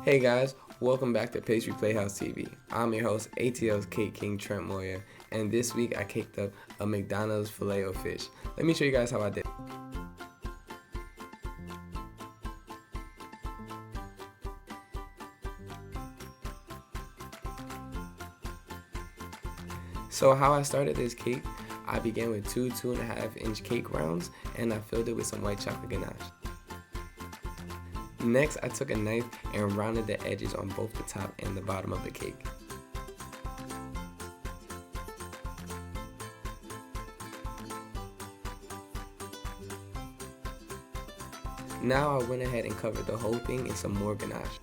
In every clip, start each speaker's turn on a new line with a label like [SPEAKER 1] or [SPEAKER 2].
[SPEAKER 1] Hey guys, welcome back to Pastry Playhouse TV. I'm your host, ATL's Cake King Trent Moya, and this week I caked up a McDonald's Filet-O-Fish. Let me show you guys how I did. So how I started this cake, I began with two 2.5-inch cake rounds, and I filled it with some white chocolate ganache. Next, I took a knife and rounded the edges on both the top and the bottom of the cake. Now I went ahead and covered the whole thing in some more ganache.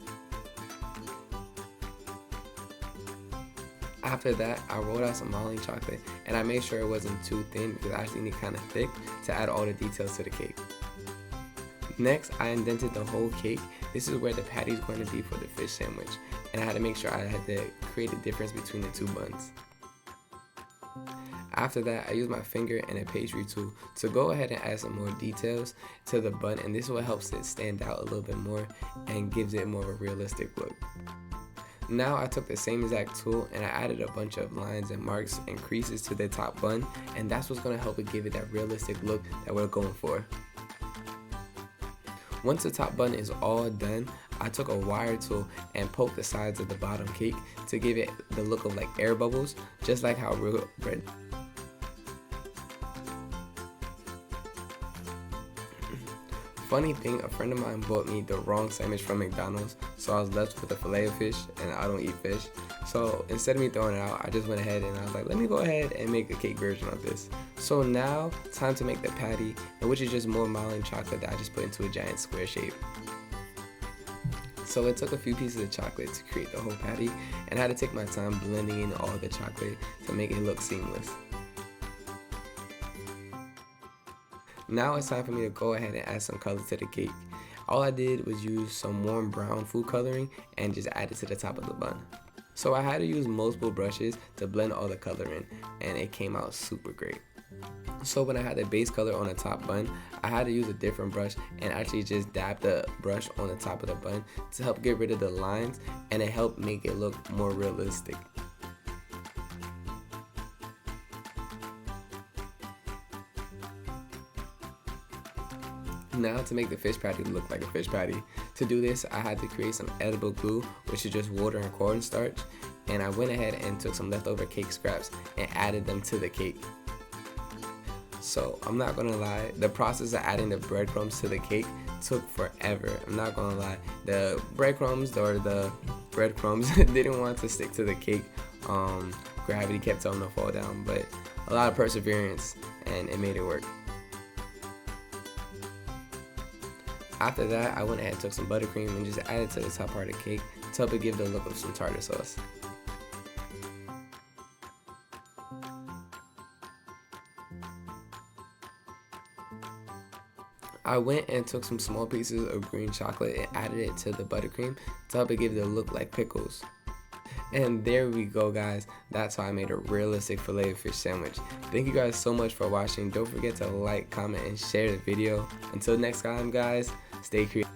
[SPEAKER 1] After that, I rolled out some modeling chocolate and I made sure it wasn't too thin because I actually need kind of thick to add all the details to the cake. Next, I indented the whole cake. This is where the patty is going to be for the fish sandwich, and I had to make sure I had to create a difference between the two buns. After that, I used my finger and a pastry tool to go ahead and add some more details to the bun, and this is what helps it stand out a little bit more and gives it more of a realistic look. Now I took the same exact tool and I added a bunch of lines and marks and creases to the top bun, and that's what's going to help it give it that realistic look that we're going for. Once the top bun is all done, I took a wire tool and poked the sides of the bottom cake to give it the look of like air bubbles, just like how real bread. Funny thing, a friend of mine bought me the wrong sandwich from McDonald's, so I was left with a Filet-O-Fish, and I don't eat fish. So instead of me throwing it out, I just went ahead and I was like, let me go ahead and make a cake version of this. So now, time to make the patty, which is just more modeling chocolate that I just put into a giant square shape. So it took a few pieces of chocolate to create the whole patty, and I had to take my time blending in all the chocolate to make it look seamless. Now it's time for me to go ahead and add some color to the cake. All I did was use some warm brown food coloring and just add it to the top of the bun. So I had to use multiple brushes to blend all the color in, and it came out super great. So when I had the base color on the top bun, I had to use a different brush and actually just dab the brush on the top of the bun to help get rid of the lines, and it helped make it look more realistic. Now to make the fish patty look like a fish patty. To do this, I had to create some edible glue, which is just water and cornstarch, and I went ahead and took some leftover cake scraps and added them to the cake. So I'm not gonna lie, the process of adding the breadcrumbs to the cake took forever. I'm not gonna lie, the breadcrumbs didn't want to stick to the cake. Gravity kept telling them to fall down, but a lot of perseverance and it made it work. After that, I went ahead and took some buttercream and just added to the top part of the cake to help it give the look of some tartar sauce. I went and took some small pieces of green chocolate and added it to the buttercream to help it give the look like pickles. And there we go, guys. That's how I made a realistic Filet-O-Fish sandwich. Thank you guys so much for watching. Don't forget to like, comment, and share the video. Until next time, guys, stay creative.